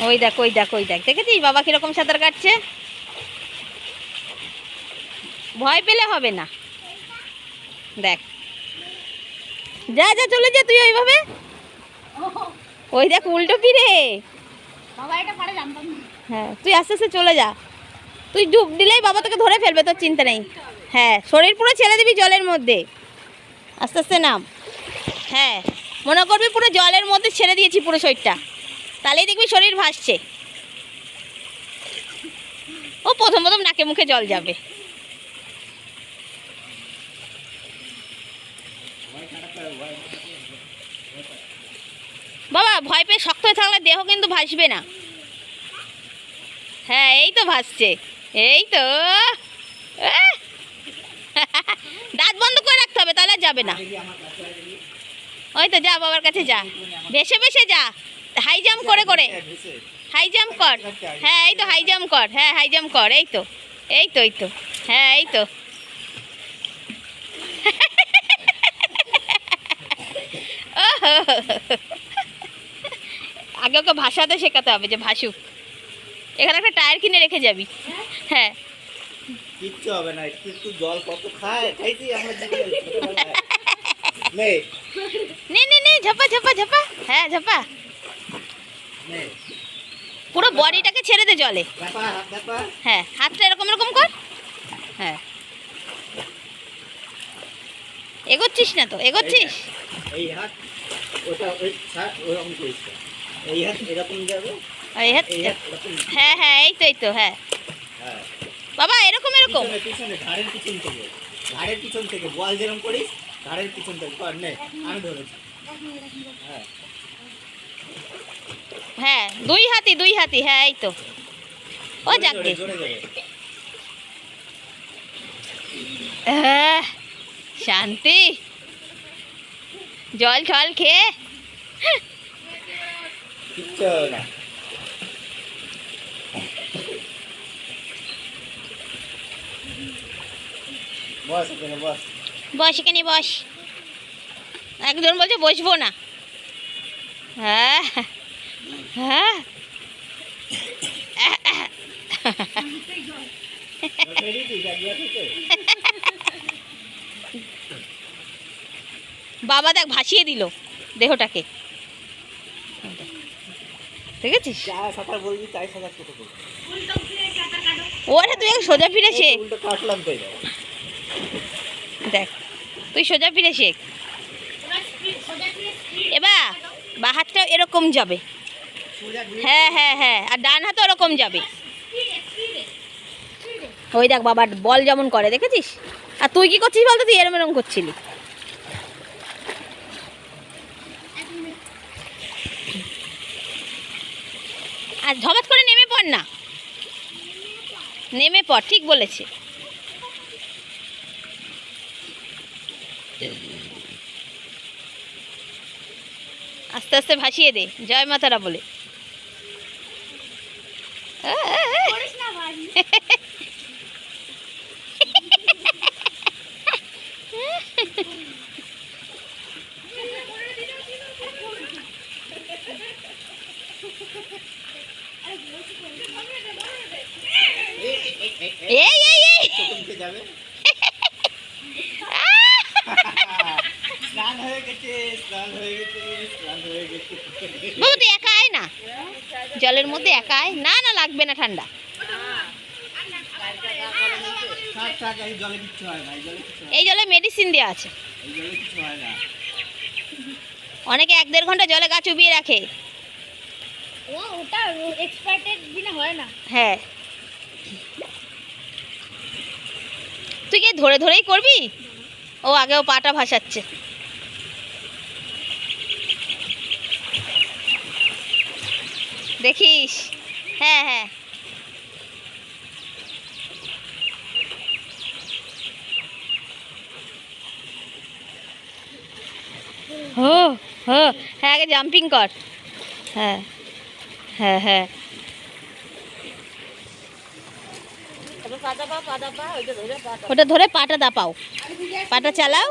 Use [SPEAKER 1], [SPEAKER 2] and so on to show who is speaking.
[SPEAKER 1] ওই দেখ ওই দেখ ওই দেখ, দেখেছিস বাবা কিরকম সাঁতার কাটছে? ভয় পেলে হবে না। দেখ, যা যা চলে যা তুই ওইভাবে। ওই দেখ উল্টো ফিরে। হ্যাঁ তুই আস্তে আস্তে চলে যা, তুই ডুব দিলেই বাবা তোকে ধরে ফেলবে, তোর চিন্তা নেই। হ্যাঁ শরীর পুরো ছেড়ে দিবি জলের মধ্যে, আস্তে আস্তে নাম। হ্যাঁ মনে করবি পুরো জলের মধ্যে ছেড়ে দিয়েছি পুরো শরীরটা, তাহলেই দেখবি শরীর ভাসছে। ও প্রথম প্রথম নাকে মুখে জল যাবে। বাবা ভয় পেয়ে শক্ত হয়ে থাকলে দেহ কিন্তু ভাসবে না। হ্যাঁ এই তো ভাসছে, এই তো। দাঁত বন্ধ করে রাখতে হবে, তাহলে যাবে না। ওই তো যা বাবার কাছে যা, ভেসে ভেসে যা, হাই জাম্প করে করে, হাই জাম্প কর। হ্যাঁ এই তো হাই জাম্প কর, হ্যাঁ হাই জাম্প কর, এই তো এই তো এই তো, হ্যাঁ এই তো। আগে ওকে ভাষাতে শেখাতে হবে যে ভাসুক। এখানে একটা টায়ার কিনে রেখে যাবি। হ্যাঁ
[SPEAKER 2] কিচ্ছু হবে না, একটু জল কত খায়, খাইছি আমরা ছোটবেলায়। নে
[SPEAKER 1] নে নে নে, ঝাপা ঝাপা ঝাপা, হ্যাঁ ঝাপা,
[SPEAKER 2] নে
[SPEAKER 1] পুরো বডিটাকে ছেড়ে দে জলে।
[SPEAKER 2] ঝাপা, হাত ঝাপা।
[SPEAKER 1] হ্যাঁ হাতটা এরকম এরকম কর। হ্যাঁ এগোচ্ছিস না তো, এগোচ্ছিস।
[SPEAKER 2] এই হাত ওটা ওই ওরকম করিস, এই হাত এরকম যাবে,
[SPEAKER 1] এই হাত,
[SPEAKER 2] এই হাত এরকম।
[SPEAKER 1] হ্যাঁ হ্যাঁ এই তো এই তো, হ্যাঁ
[SPEAKER 2] হ্যাঁ
[SPEAKER 1] বাবা এরকম এরকম।
[SPEAKER 2] পিছনে পিছনে, ঘাড়ের পিছন থেকে, ঘাড়ের পিছন থেকে বল যেরকম করিস ঘাড়ের পিছন থেকে কর। নে আমি ধরেছি। হ্যাঁ
[SPEAKER 1] হ্যাঁ দুই হাতি দুই হাতি, হ্যাঁ এই তো। ও
[SPEAKER 2] জোরে
[SPEAKER 1] যাকে
[SPEAKER 2] জোরে জোরে।
[SPEAKER 1] শান্তি, জল ঠল খেয়ে।
[SPEAKER 2] কিচ্ছু হবে না। বস এখানে বস।
[SPEAKER 1] বস এখানে বস, একজন বলছে বসবো না। হ্যাঁ হ্যাঁ বাবা দেখ ভাসিয়ে দিল দেহটাকে, দেখেছিস?
[SPEAKER 2] যা সাঁতার বলবি তাই সাঁতার কেটে দেবো।
[SPEAKER 1] ওরা তুই এক সোজা ফিরে শেখ।
[SPEAKER 2] উল্টো কাটলাম তো।
[SPEAKER 1] দেখ তুই সোজা ফিরে শেখ। এবার বা হাতটা এরকম যাবে, হ্যাঁ হ্যাঁ হ্যাঁ, আর ডান হাতও ওরকম যাবে। ওই দেখ বাবার বল যেমন করে, দেখেছিস? আর তুই কি করছিস বলতো? তুই এরম এরম করছিলি। আর ঝবাত করে নেমে পড় না, নেমে পড়, ঠিক বলেছে। আস্তে আস্তে ভাসিয়ে দে জয় মাতারা বলে। এই এই এই
[SPEAKER 2] যাবে। স্নান হয়ে গেছে, স্নান হয়ে গেছে, স্নান হয়ে গেছে।
[SPEAKER 1] বাবু তুই একা আয় না, জলের মধ্যে একা আয়। না না লাগবে না ঠান্ডা।
[SPEAKER 2] থাক থাক, এই জলে কিচ্ছু হয় না, এই জলে কিচ্ছু হয় না।
[SPEAKER 1] এই জলে মেডিসিন দেওয়া আছে।
[SPEAKER 2] এই জলে কিছু হয় না।
[SPEAKER 1] অনেকে 1-1.5 ঘন্টা জলে গা চুবিয়ে রাখে।
[SPEAKER 3] ওটা এক্সপার্টের বিনা হয় না।
[SPEAKER 1] হ্যাঁ তুই কি ধরে ধরেই করবি? ও আগেও পাটা ভাসাচ্ছে। দেখিস, হ্যাঁ হ্যাঁ হো হো, হ্যাঁ আগে জাম্পিং কর। হ্যাঁ হ্যাঁ হ্যাঁ ওটা ধরে পাটা দাপাও, পাটা চালাও।